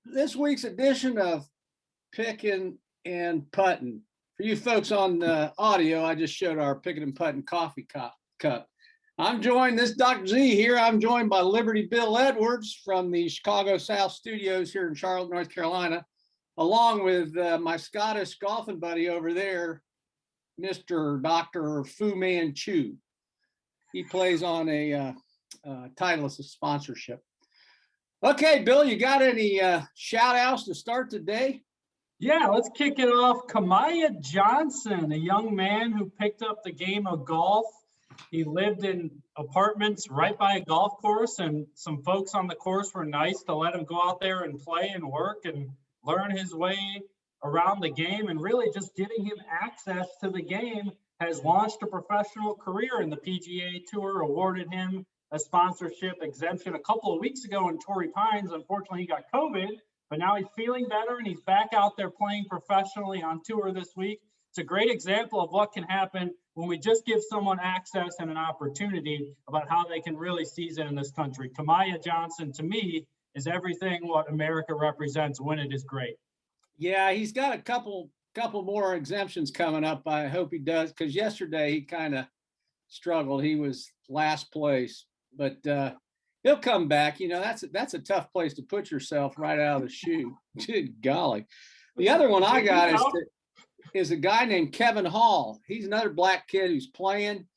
this week's edition of Pickin' and Puttin'. For you folks on the audio, I just showed our Pickin' and Puttin' coffee cup. I'm joined, this Dr. Z here, I'm joined by Liberty Bill Edwards from the Chicago South Studios here in Charlotte, North Carolina, along with my Scottish golfing buddy over there, Mr. Dr. Fu Manchu. He plays on a Titleist sponsorship. Okay, Bill, you got any shout outs to start today? Yeah, let's kick it off. Kamaya Johnson, a young man who picked up the game of golf. He lived in apartments right by a golf course, and some folks on the course were nice to let him go out there and play and work and learn his way around the game. And really just giving him access to the game has launched a professional career, and the PGA Tour awarded him a sponsorship exemption a couple of weeks ago in Torrey Pines. Unfortunately, he got COVID, but now he's feeling better and he's back out there playing professionally on tour this week. It's a great example of what can happen when we just give someone access and an opportunity about how they can really season in this country. Kamaya Johnson, to me, is everything what America represents when it is great. Yeah, he's got a couple more exemptions coming up. I hope he does, because yesterday he kind of struggled. He was last place, but he'll come back. You know, that's a tough place to put yourself right out of the chute. Good golly. The other one I got is a guy named Kevin Hall. He's another black kid who's playing,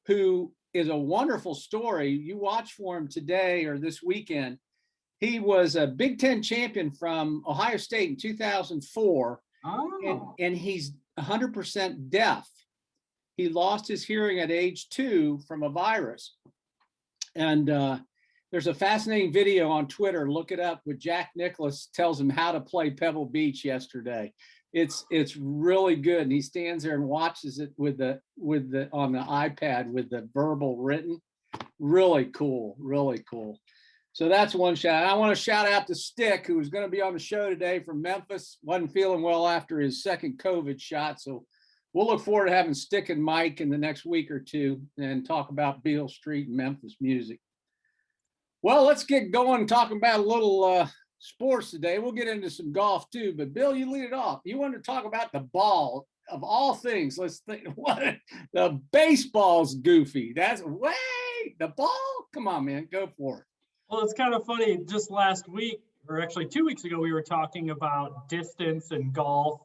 who is a wonderful story. You watch for him today or this weekend. He was a Big Ten champion from Ohio State in 2004, and he's 100% deaf. He lost his hearing at age 2 from a virus. And there's a fascinating video on Twitter. Look it up, with Jack Nicklaus tells him how to play Pebble Beach yesterday. It's really good, and he stands there and watches it with the on the iPad with the verbal written. Really cool, really cool. So that's one shout. I want to shout out to Stick, who was going to be on the show today from Memphis. Wasn't feeling well after his second COVID shot, so we'll look forward to having Stick and Mike in the next week or two and talk about Beale Street and Memphis music. Well, let's get going talking about a little sports today. We'll get into some golf too, but Bill, you lead it off. You want to talk about the ball of all things. Let's think, what the baseball's goofy. That's way the ball. Come on, man, go for it. Well, it's kind of funny. Just last week, or actually 2 weeks ago, we were talking about distance and golf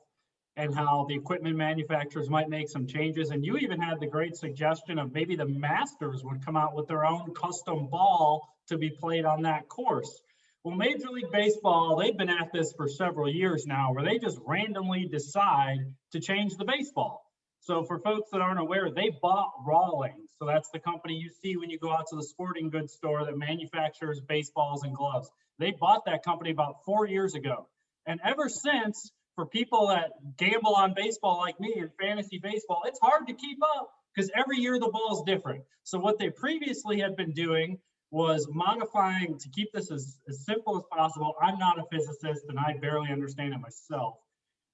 and how the equipment manufacturers might make some changes. And you even had the great suggestion of maybe the Masters would come out with their own custom ball to be played on that course. Well, Major League Baseball, they've been at this for several years now, where they just randomly decide to change the baseball. So for folks that aren't aware, they bought Rawlings. So that's the company you see when you go out to the sporting goods store that manufactures baseballs and gloves. They bought that company about 4 years ago. And ever since, for people that gamble on baseball like me and fantasy baseball, it's hard to keep up because every year the ball is different. So what they previously had been doing was modifying, to keep this as simple as possible. I'm not a physicist and I barely understand it myself.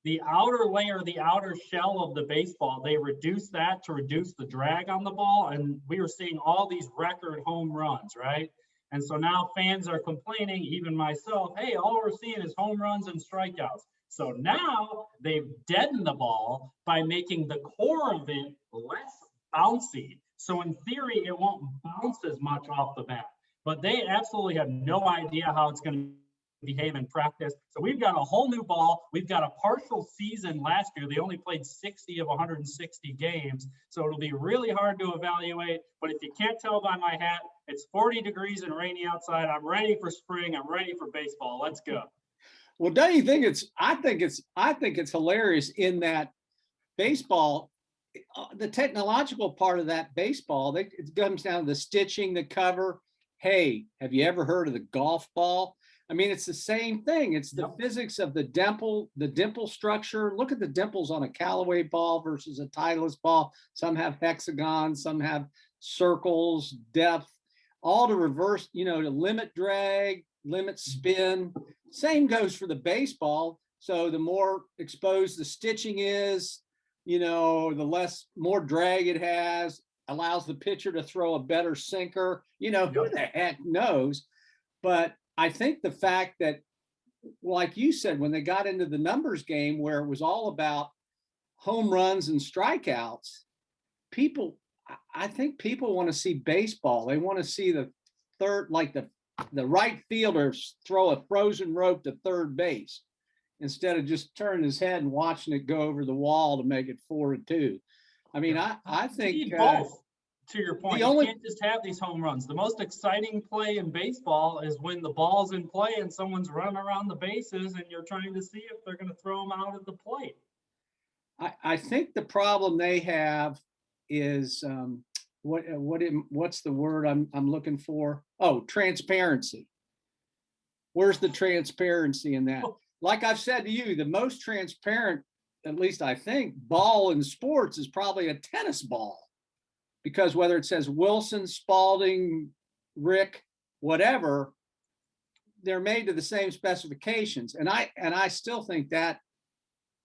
The outer layer, the outer shell of the baseball, they reduced that to reduce the drag on the ball. And we were seeing all these record home runs, right? And so now fans are complaining, even myself, hey, all we're seeing is home runs and strikeouts. So now they've deadened the ball by making the core of it less bouncy. So in theory, it won't bounce as much off the bat, but they absolutely have no idea how it's going to behave in practice. So we've got a whole new ball. We've got a partial season last year. They only played 60 of 160 games. So it'll be really hard to evaluate. But if you can't tell by my hat, it's 40 degrees and rainy outside. I'm ready for spring. I'm ready for baseball. Let's go. Well, don't you think I think it's hilarious in that baseball, the technological part of that baseball, it comes down to the stitching, the cover. Hey, have you ever heard of the golf ball? I mean, it's the same thing. It's the physics of the dimple structure. Look at the dimples on a Callaway ball versus a Titleist ball. Some have hexagons, some have circles, depth, all to reverse, to limit drag, limit spin. Same goes for the baseball. So the more exposed the stitching is, the more drag it has, allows the pitcher to throw a better sinker. Who the heck knows? But I think the fact that like you said, when they got into the numbers game where it was all about home runs and strikeouts, people, I think people want to see baseball. They want to see the third, like the right fielder throw a frozen rope to third base instead of just turning his head and watching it go over the wall to make it 4-2. I mean, I You think need both. To your point, the you only can't just have these home runs. The most exciting play in baseball is when the ball's in play and someone's running around the bases and you're trying to see if they're going to throw them out at the plate. I think the problem they have is what's the word I'm looking for? Oh, transparency. Where's the transparency in that? Like I've said to you, the most transparent, at least I think, ball in sports is probably a tennis ball, because whether it says Wilson, Spalding, Rick, whatever, they're made to the same specifications, and I still think that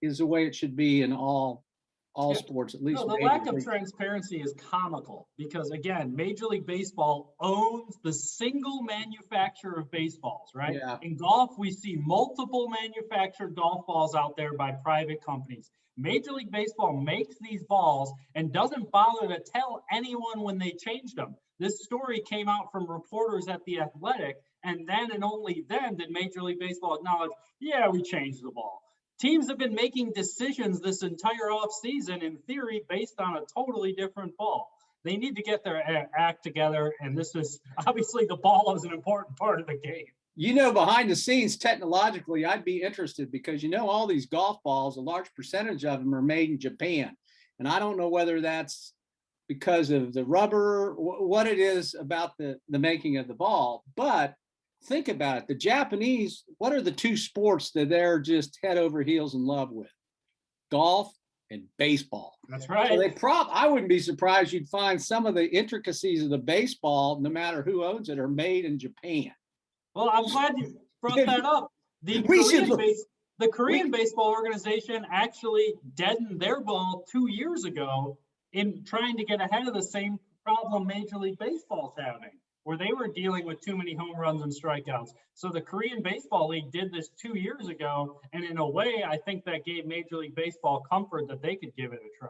is the way it should be in all Yeah. sports, at least. No, the lack of transparency is comical because, again, Major League Baseball owns the single manufacturer of baseballs, right? Yeah. In golf, we see multiple manufactured golf balls out there by private companies. Major League Baseball makes these balls and doesn't bother to tell anyone when they changed them. This story came out from reporters at The Athletic, and then and only then did Major League Baseball acknowledge, yeah, we changed the ball. Teams have been making decisions this entire offseason, in theory, based on a totally different ball. They need to get their act together, and this is obviously the ball is an important part of the game. You know, behind the scenes, technologically, I'd be interested because, you know, all these golf balls, a large percentage of them are made in Japan. And I don't know whether that's because of the rubber, what it is about the making of the ball. But think about it. The Japanese, what are the two sports that they're just head over heels in love with? Golf and baseball. That's right. So I wouldn't be surprised you'd find some of the intricacies of the baseball, no matter who owns it, are made in Japan. Well, I'm glad you brought that up. The Korean baseball organization actually deadened their ball 2 years ago in trying to get ahead of the same problem Major League Baseball's having, where they were dealing with too many home runs and strikeouts. So the Korean Baseball League did this 2 years ago, and in a way, I think that gave Major League Baseball comfort that they could give it a try.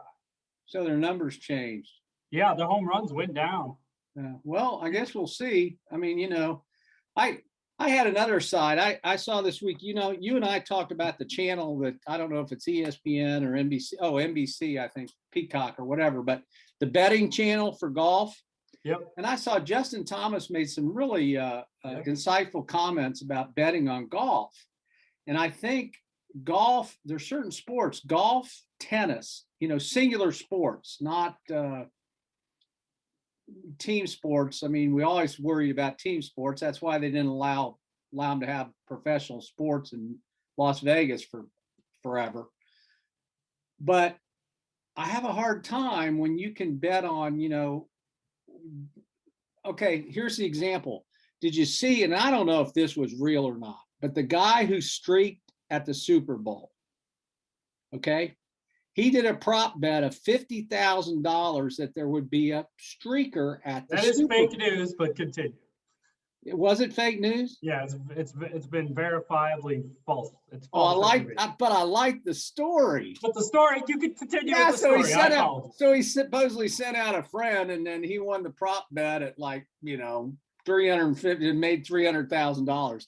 So their numbers changed. Yeah, the home runs went down. Well, I guess we'll see. I mean, you know, I had another side. I saw this week, you know, you and I talked about the channel that, I don't know if it's ESPN or NBC. Oh, NBC, I think, Peacock or whatever, but the betting channel for golf. Yep. And I saw Justin Thomas made some really insightful comments about betting on golf. And I think golf, there's certain sports, golf, tennis, you know, singular sports, not team sports. I mean, we always worry about team sports. That's why they didn't allow them to have professional sports in Las Vegas for forever. But I have a hard time when you can bet on, you know, okay, here's the example. Did you see, and I don't know if this was real or not, but the guy who streaked at the Super Bowl, okay, he did a prop bet of $50,000 that there would be a streaker at the That is Super fake Bowl. news, but continue. Was it fake news? Yeah, it's been verifiably false. It's Oh, false. but I like the story. But the story, you could continue Yeah, with the story. So he supposedly sent out a friend, and then he won the prop bet at, like, you know, 350 and made $300,000.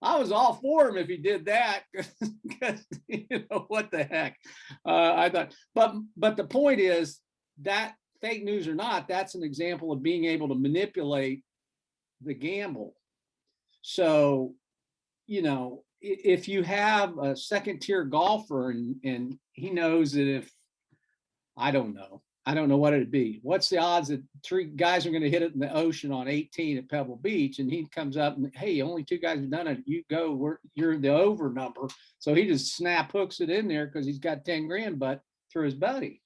I was all for him if he did that, because you know, what the heck. I thought, but the point is that, fake news or not, that's an example of being able to manipulate the gamble. So, you know, if you have a second tier golfer and he knows that if, I don't know what it'd be. What's the odds that 3 guys are going to hit it in the ocean on 18 at Pebble Beach, and he comes up and, hey, only 2 guys have done it. You go, you're the over number. So he just snap hooks it in there because he's got 10 grand but through his buddy.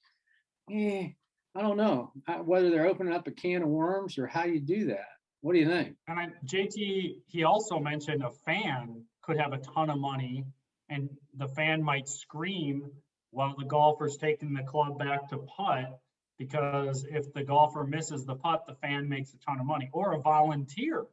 I don't know whether they're opening up a can of worms or how you do that. What do you think? And JT, he also mentioned a fan could have a ton of money, and the fan might scream while the golfer's taking the club back to putt, because if the golfer misses the putt, the fan makes a ton of money. Or a volunteer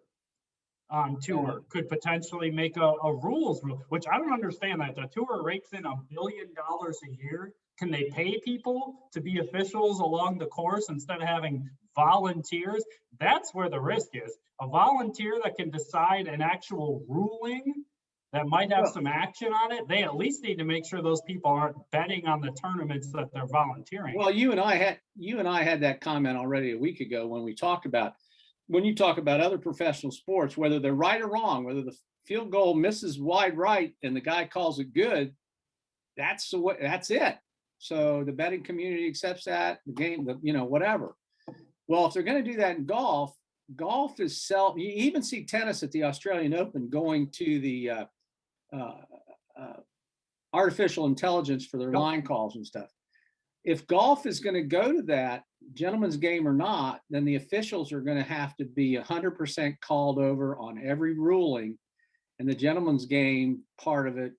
on tour could potentially make a rules rule, which I don't understand that. The tour rakes in $1 billion a year. Can they pay people to be officials along the course instead of having volunteers? That's where the risk is. A volunteer that can decide an actual ruling that might have some action on it, they at least need to make sure those people aren't betting on the tournaments that they're volunteering. Well, you and I had that comment already a week ago when we talked about, when you talk about other professional sports, whether they're right or wrong, whether the field goal misses wide right and the guy calls it good, that's the way, that's it. So the betting community accepts that, the game, whatever. Well, if they're going to do that in golf is you even see tennis at the Australian Open going to the artificial intelligence for their line calls and stuff. If golf is going to go to that, gentleman's game or not, then the officials are going to have to be 100% called over on every ruling, and the gentleman's game part of it,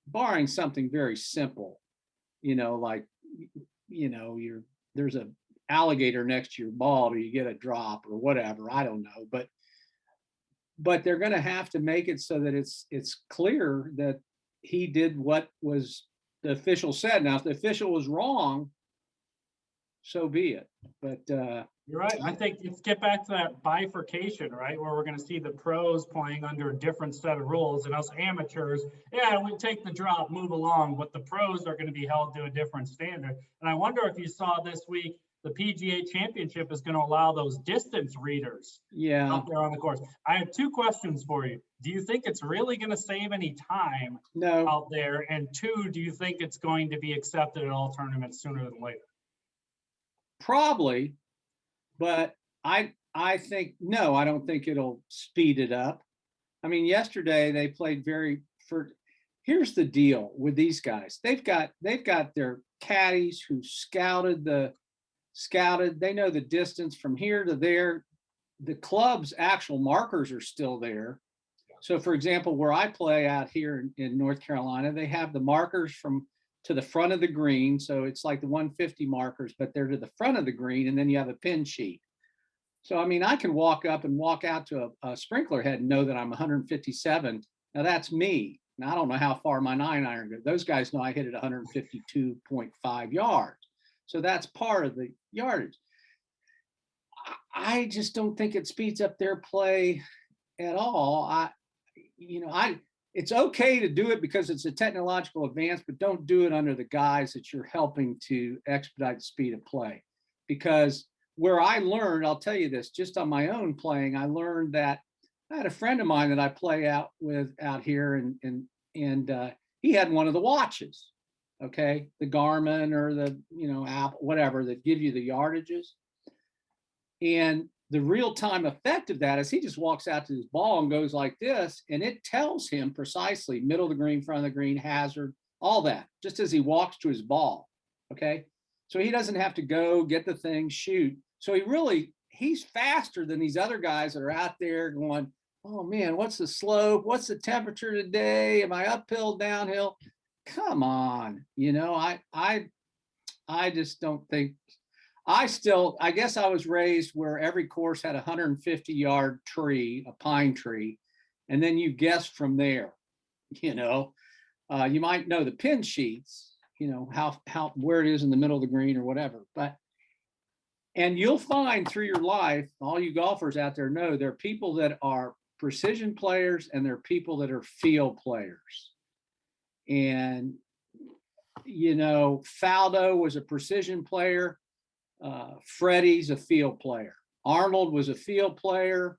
barring something very simple, like, there's a alligator next to your ball, or you get a drop or whatever, I don't know, but they're going to have to make it so that it's clear that he did what was the official said. Now, if the official was wrong, so be it. But you're right. I think let's get back to that bifurcation, right? Where we're going to see the pros playing under a different set of rules, and us amateurs, we take the drop, move along, but the pros are going to be held to a different standard. And I wonder if you saw this week, the PGA Championship is going to allow those distance readers out there on the course. I have two questions for you. Do you think it's really going to save any time out there? And two, do you think it's going to be accepted at all tournaments sooner than later? Probably, but I think, no, I don't think it'll speed it up. I mean, yesterday they played here's the deal with these guys. They've got their caddies who scouted, they know the distance from here to there. The club's actual markers are still there. So for example, where I play out here in North Carolina, they have the markers to the front of the green. So it's like the 150 markers, but they're to the front of the green, and then you have a pin sheet. So, I mean, I can walk up and walk out to a sprinkler head and know that I'm 157. Now that's me. Now, I don't know how far my 9-iron goes. Those guys know I hit it 152.5 yards. So that's part of the yardage. I just don't think it speeds up their play at all. It's okay to do it because it's a technological advance, but don't do it under the guise that you're helping to expedite the speed of play. Because where I learned, I'll tell you this, just on my own playing, I learned that I had a friend of mine that I play out with out here, and he had one of the watches, okay, the Garmin or the Apple, whatever, that give you the yardages. And the real-time effect of that is he just walks out to his ball and goes like this, and it tells him precisely middle of the green, front of the green, hazard, all that, just as he walks to his ball, okay? So he doesn't have to go get the thing, shoot. So he's faster than these other guys that are out there going, oh man, what's the slope? What's the temperature today? Am I uphill, downhill? Come on, I just don't think. I guess I was raised where every course had a 150-yard tree, a pine tree, and then you guess from there. You might know the pin sheets, how where it is in the middle of the green or whatever. And you'll find through your life, all you golfers out there know, there are people that are precision players and there are people that are field players. And Faldo was a precision player. Freddie's a field player. Arnold was a field player.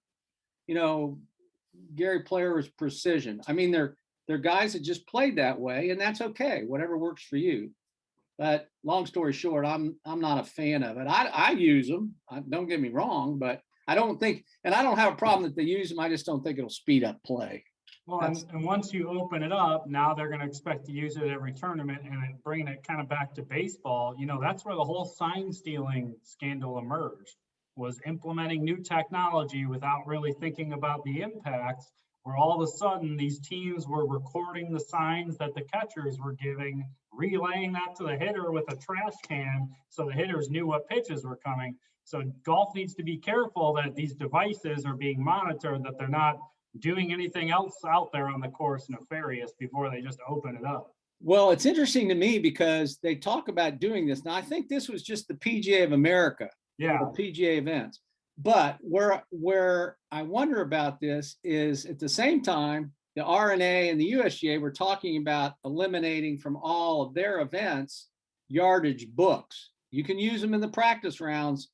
Gary Player was precision. I mean, they're guys that just played that way, and that's okay. Whatever works for you. But long story short, I'm not a fan of it. I use them. Don't get me wrong, but I don't think, and I don't have a problem that they use them. I just don't think it'll speed up play. Well, and once you open it up, now they're going to expect to use it at every tournament, and bringing it kind of back to baseball. That's where the whole sign stealing scandal emerged, was implementing new technology without really thinking about the impacts, where all of a sudden these teams were recording the signs that the catchers were giving, relaying that to the hitter with a trash can so the hitters knew what pitches were coming. So golf needs to be careful that these devices are being monitored, that they're not doing anything else out there on the course nefarious before they just open it up. Well, it's interesting to me because they talk about doing this. Now, I think this was just the PGA of America, Yeah. the PGA events. But where I wonder about this is at the same time, the RNA and the USGA were talking about eliminating from all of their events yardage books. You can use them in the practice rounds.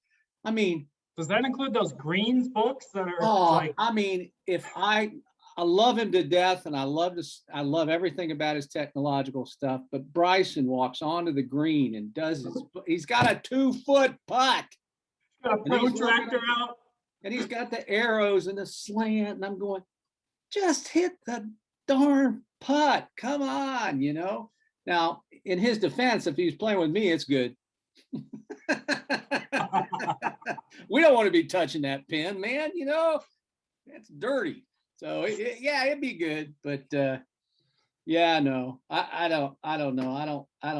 I mean, does that include those greens books that are like? I mean, if I love him to death, and I love everything about his technological stuff. But Bryson walks onto the green and he's got a 2-foot putt. Got a protractor out. And he's got the arrows and the slant. And I'm going, just hit the darn putt. Come on, you know. Now, in his defense, if he was playing with me, it's good. We don't want to be touching that pin, man. You know, it's dirty. So yeah, it'd be good. But yeah, no, I don't know. I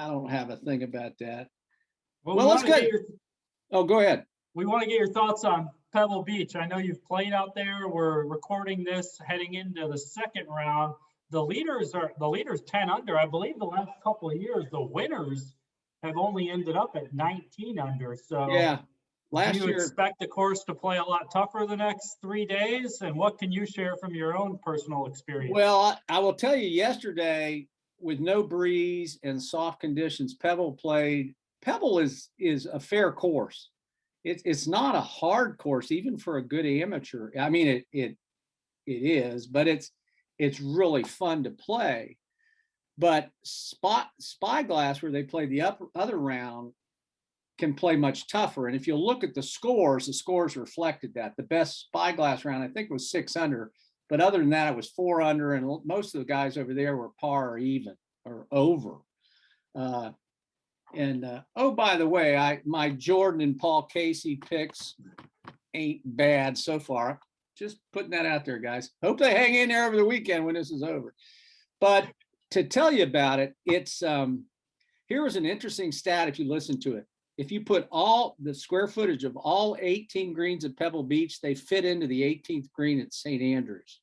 don't have a thing about that. Well, let's go. Oh, go ahead. We want to get your thoughts on Pebble Beach. I know you've played out there. We're recording this heading into the second round. The leaders 10 under. I believe the last couple of years, the winners have only ended up at 19 under. So yeah, last do you year, expect the course to play a lot tougher the next 3 days? And what can you share from your own personal experience? Well, I will tell you, yesterday with no breeze and soft conditions, Pebble is a fair course. It's not a hard course, even for a good amateur. I mean, it is, but it's really fun to play. But Spyglass, where they play the other round, can play much tougher. And if you look at the scores reflected that. The best Spyglass round, I think, was 6 under. But other than that, it was 4 under. And most of the guys over there were par or even or over. Oh, by the way, my Jordan and Paul Casey picks ain't bad so far. Just putting that out there, guys. Hope they hang in there over the weekend when this is over. But to tell you about it, it's here was an interesting stat if you listen to it. If you put all the square footage of all 18 greens at Pebble Beach, they fit into the 18th green at St. Andrews.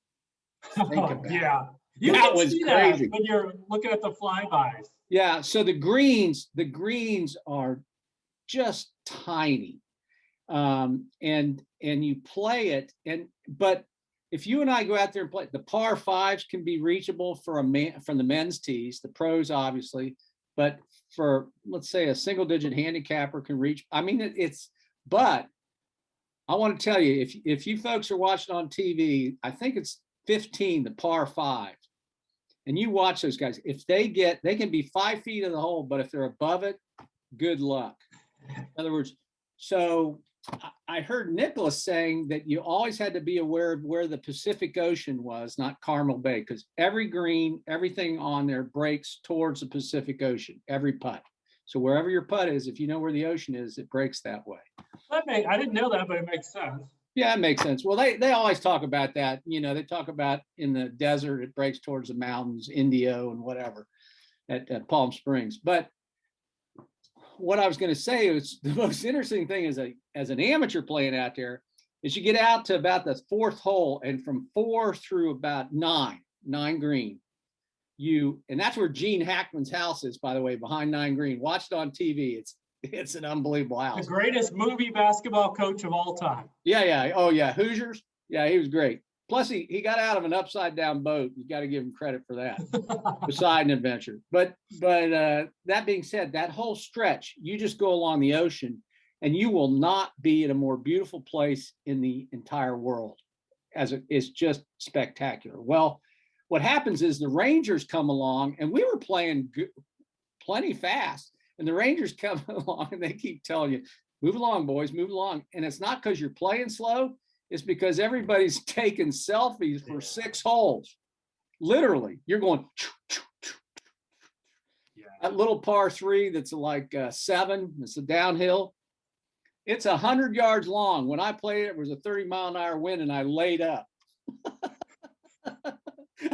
Yeah. That was crazy. When you're looking at the flybys. Yeah, so the greens are just tiny. And you play it, but if you and I go out there and play, the par fives can be reachable from the men's tees, the pros obviously, but for, let's say, a single digit handicapper can reach. I mean, but I want to tell you, if you folks are watching on TV, I think it's 15, the par five, and you watch those guys. If they can be 5 feet of the hole, but if they're above it, good luck. In other words, so I heard Nicholas saying that you always had to be aware of where the Pacific Ocean was, not Carmel Bay, because every green, everything on there breaks towards the Pacific Ocean, every putt. So wherever your putt is, if you know where the ocean is, it breaks that way. I didn't know that, but it makes sense. Yeah, it makes sense. Well, they always talk about that. You know, they talk about in the desert, it breaks towards the mountains, Indio and whatever at Palm Springs. But what I was going to say is the most interesting thing as an amateur playing out there is you get out to about the 4th hole, and from 4 through about 9 green, and that's where Gene Hackman's house is, by the way, behind 9 green. Watched on TV. It's an unbelievable house. The greatest movie basketball coach of all time. Yeah. Oh yeah. Hoosiers. Yeah, he was great. Plus he got out of an upside down boat. You got to give him credit for that. Poseidon Adventure. But that being said, that whole stretch, you just go along the ocean and you will not be in a more beautiful place in the entire world. It's just spectacular. Well, what happens is the Rangers come along, and we were playing plenty fast. And the Rangers come along and they keep telling you, move along, boys, move along. And it's not because you're playing slow. It's because everybody's taking selfies for 6 holes. Literally, you're going, that little par 3 that's like 7, it's a downhill. It's 100 yards long. When I played it, it was a 30-mile-an-hour wind, and I laid up.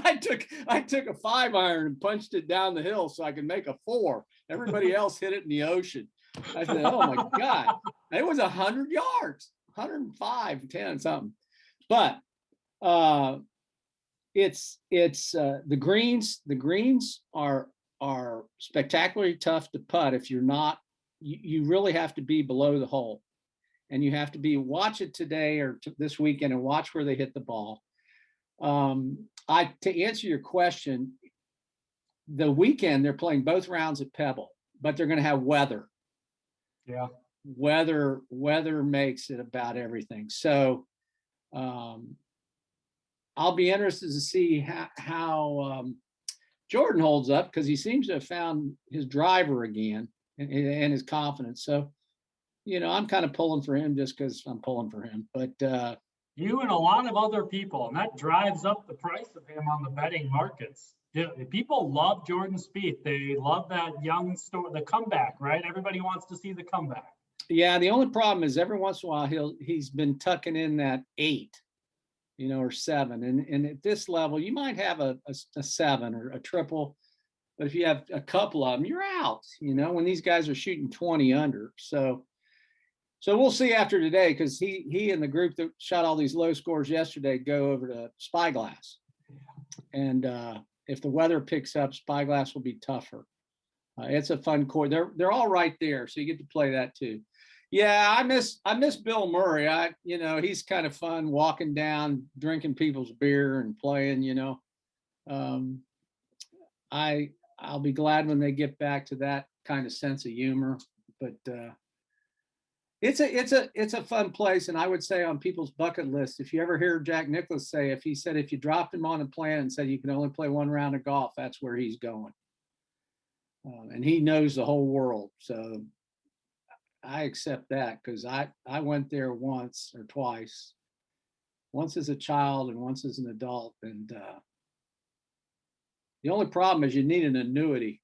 I took a 5-iron and punched it down the hill so I could make a 4. Everybody else hit it in the ocean. I said, oh my God. It was 100 yards, 105, 10 something. But Uh, it's the greens. The greens are spectacularly tough to putt if you're not. You really have to be below the hole, and you have to watch it today or this weekend and watch where they hit the ball. I to answer your question, the weekend they're playing both rounds at Pebble, but they're going to have weather. Yeah. Weather makes it about everything. So I'll be interested to see how Jordan holds up, because he seems to have found his driver again and his confidence. So, I'm kind of pulling for him just because I'm pulling for him. But You and a lot of other people, and that drives up the price of him on the betting markets. People love Jordan Spieth. They love that young story, the comeback, right? Everybody wants to see the comeback. yeah, the only problem is every once in a while he's been tucking in that 8, or 7, and at this level you might have a 7 or a triple, but if you have a couple of them, you're out. When these guys are shooting 20 under, so we'll see after today, because he and the group that shot all these low scores yesterday go over to Spyglass, and if the weather picks up, Spyglass will be tougher. It's a fun course. They're all right there, so you get to play that too. Yeah, I miss Bill Murray. He's kind of fun walking down, drinking people's beer and playing. I'll be glad when they get back to that kind of sense of humor. But it's a fun place, and I would say on people's bucket list, if you ever hear Jack Nicklaus say, if you dropped him on a plan and said you can only play one round of golf, that's where he's going. And he knows the whole world, so I accept that, because I went there once or twice, once as a child and once as an adult, and the only problem is you need an annuity.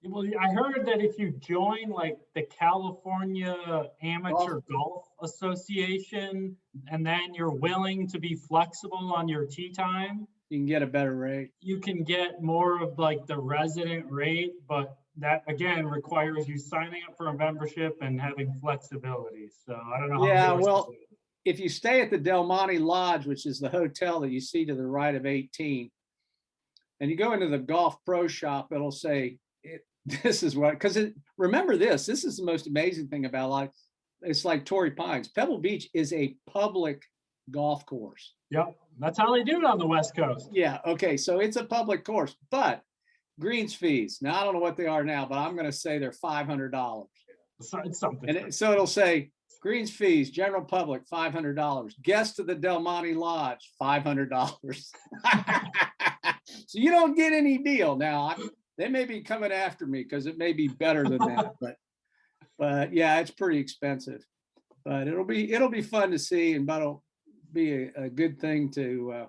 Well, I heard that if you join like the California Amateur Golf Association, and then you're willing to be flexible on your tee time, You can get a better rate. you can get more of like the resident rate, but that again requires you signing up for a membership and having flexibility. So I don't know. Yeah, well, if you stay at the Del Monte Lodge, which is the hotel that you see to the right of 18, and you go into the golf pro shop, it'll say, this is what, because remember this is the most amazing thing about life. It's like Torrey Pines. Pebble Beach is a public golf course. Yep, that's how they do it on the West Coast. Yeah, okay, so it's a public course, but greens fees. Now, I don't know what they are now, but I'm going to say they're $500. So it's something. And so it'll say greens fees, general public, $500. Guests to the Del Monte Lodge, $500. So you don't get any deal. Now, they may be coming after me because it may be better than that, but yeah, it's pretty expensive. But it'll be fun to see, and that'll be a good thing to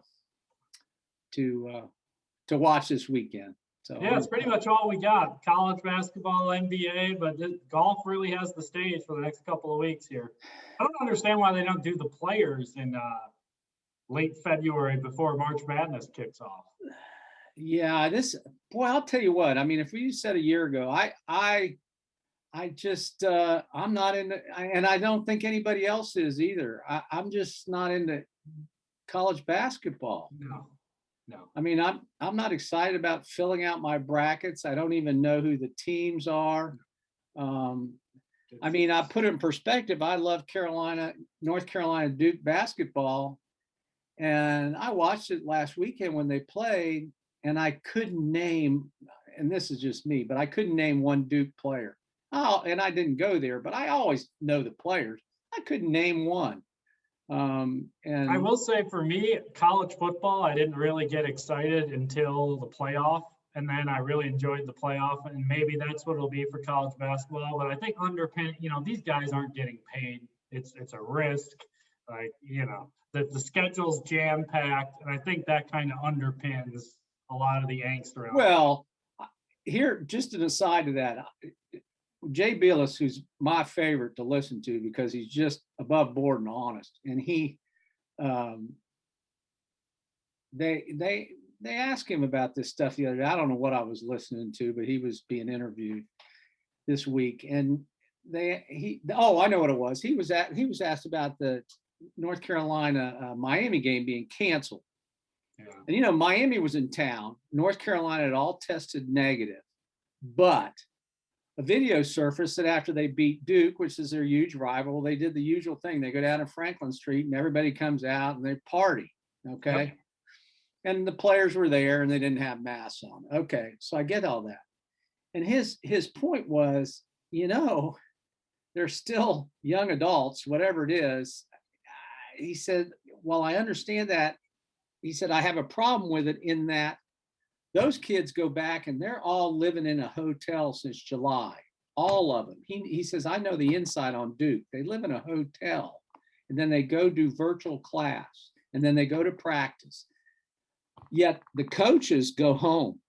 watch this weekend. So yeah, it's pretty much all we got. College basketball, NBA, but golf really has the stage for the next couple of weeks here. I don't understand why they don't do the players in late February before March Madness kicks off. Yeah, I'll tell you what. I mean, if we said a year ago, I just I'm not into, and I don't think anybody else is either. I'm just not into college basketball. No. I mean, I'm not excited about filling out my brackets. I don't even know who the teams are. I mean, I put it in perspective. I love North Carolina Duke basketball, and I watched it last weekend when they played, and I couldn't name, and this is just me, but I couldn't name one Duke player. Oh, and I didn't go there, but I always know the players. I couldn't name one. And I will say, for me, college football, I didn't really get excited until the playoff, and then I really enjoyed the playoff, and maybe that's what it'll be for college basketball. But I think underpin, these guys aren't getting paid. It's a risk. Like, the schedule's jam packed, and I think that kind of underpins a lot of the angst around. Well, here, just an aside to that, Jay Bilas, who's my favorite to listen to because he's just above board and honest, and they asked him about this stuff the other day. I don't know what I was listening to, but he was being interviewed this week, and I know what it was. He was asked about the North Carolina Miami game being canceled. Yeah. And, you know, Miami was in town. North Carolina had all tested negative. But a video surfaced that after they beat Duke, which is their huge rival, they did the usual thing. They go down to Franklin Street and everybody comes out and they party. Okay. Yep. And the players were there and they didn't have masks on. Okay. So I get all that. And his point was, you know, they're still young adults, whatever it is. He said, well, I understand that. He said, I have a problem with it in that those kids go back and they're all living in a hotel since July, all of them. He says, I know the inside on Duke. They live in a hotel and then they go do virtual class and then they go to practice. Yet the coaches go home.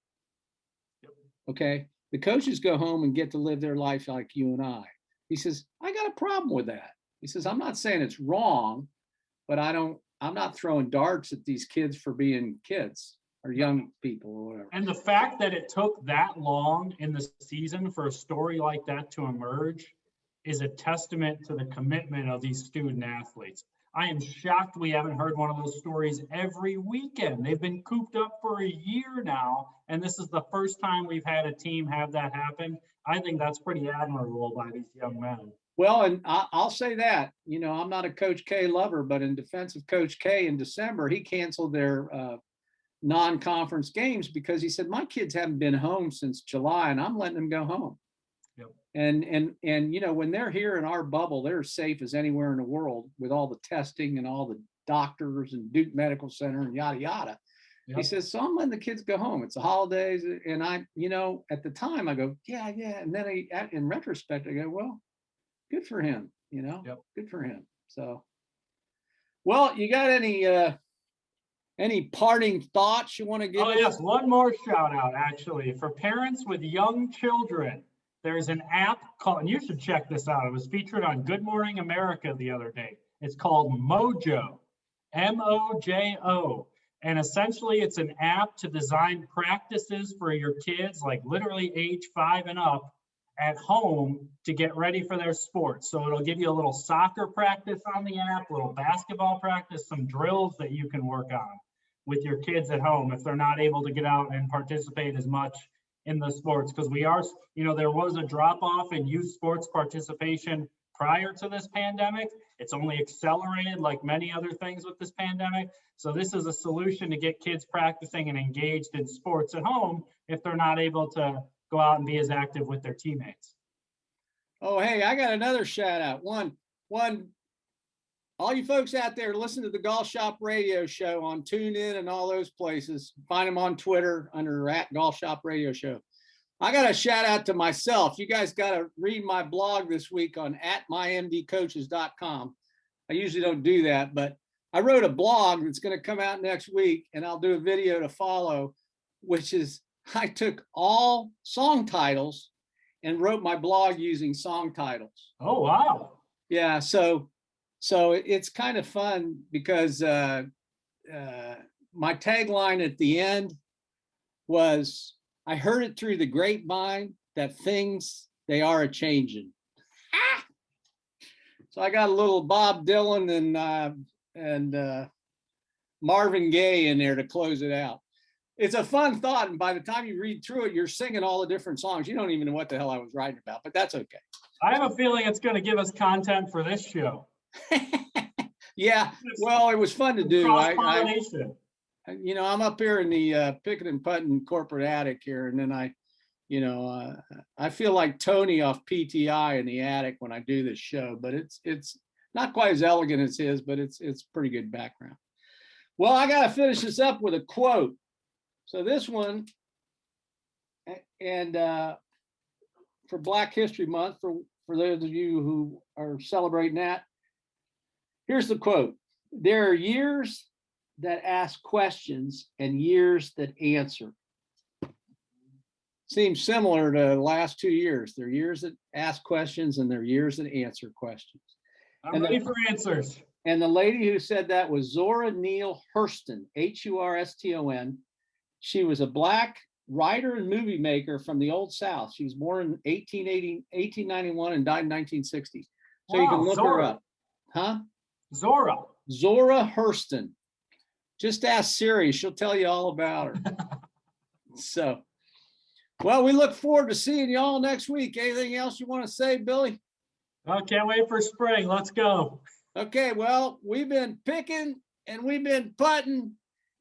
Okay. The coaches go home and get to live their life like you and I. He says, I got a problem with that. He says, I'm not saying it's wrong, but I'm not throwing darts at these kids for being kids or young people or whatever. And the fact that it took that long in the season for a story like that to emerge is a testament to the commitment of these student athletes. I am shocked we haven't heard one of those stories every weekend. They've been cooped up for a year now, and this is the first time we've had a team have that happen. I think that's pretty admirable by these young men. Well, and I'll say that, you know, I'm not a Coach K lover, but in defense of Coach K, in December, he canceled their non-conference games because he said, my kids haven't been home since July and I'm letting them go home. Yep. And you know, when they're here in our bubble, they're as safe as anywhere in the world with all the testing and all the doctors and Duke Medical Center and yada, yada. Yep. He says, so I'm letting the kids go home. It's the holidays. And I, you know, at the time I go, yeah. And then in retrospect, I go, well, good for him, you know, yep. Good for him. So, well, you got any parting thoughts you want to give? Oh, yes. One more shout out, actually, for parents with young children. There's an app called, and you should check this out. It was featured on Good Morning America the other day. It's called Mojo, Mojo. And essentially it's an app to design practices for your kids, like literally age 5 and up, at home to get ready for their sports. So it'll give you a little soccer practice on the app, a little basketball practice, some drills that you can work on with your kids at home if they're not able to get out and participate as much in the sports. Because we are, you know, there was a drop off in youth sports participation prior to this pandemic. It's only accelerated like many other things with this pandemic. So this is a solution to get kids practicing and engaged in sports at home if they're not able to go out and be as active with their teammates. Oh, hey, I got another shout out. One, all you folks out there, listen to the Golf Shop Radio Show on TuneIn and all those places. Find them on Twitter under @Golf Shop Radio Show. I got a shout out to myself. You guys got to read my blog this week on @mymdcoaches.com. I usually don't do that, but I wrote a blog that's going to come out next week, and I'll do a video to follow, which is I took all song titles and wrote my blog using song titles. Oh, wow. Yeah. So it's kind of fun because my tagline at the end was, I heard it through the grapevine that things, they are a-changing. Ah! So I got a little Bob Dylan and Marvin Gaye in there to close it out. It's a fun thought, and by the time you read through it, you're singing all the different songs. You don't even know what the hell I was writing about, but that's okay. I have a feeling it's going to give us content for this show. Yeah, well, it was fun to do. Cross-pollination. You know, I'm up here in the Picket and Putton corporate attic here, and then I feel like Tony off PTI in the attic when I do this show, but it's not quite as elegant as his, but it's pretty good background. Well, I got to finish this up with a quote. So this one, and for Black History Month, for those of you who are celebrating that, here's the quote. There are years that ask questions and years that answer. Seems similar to the last 2 years. There are years that ask questions and there are years that answer questions. I'm ready for answers. And the lady who said that was Zora Neale Hurston, Hurston. She was a Black writer and movie maker from the Old South. She was born in 1891 and died in 1960. So wow, you can look her up. Huh? Zora Hurston. Just ask Siri. She'll tell you all about her. So, well, we look forward to seeing y'all next week. Anything else you want to say, Billy? I can't wait for spring. Let's go. Okay, well, we've been picking and we've been putting,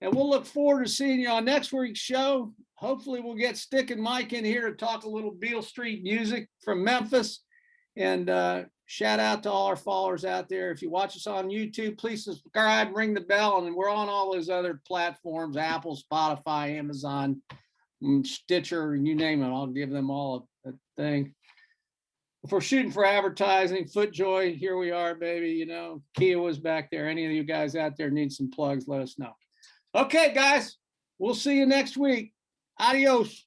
and we'll look forward to seeing you on next week's show. Hopefully we'll get Stick and Mike in here to talk a little Beale Street music from Memphis. And shout out to all our followers out there. If you watch us on YouTube, please subscribe, ring the bell, and we're on all those other platforms, Apple, Spotify, Amazon, Stitcher, you name it. I'll give them all a thing. If we're shooting for advertising, FootJoy, here we are, baby. You know, Kia was back there. Any of you guys out there need some plugs, let us know. Okay, guys, we'll see you next week. Adios.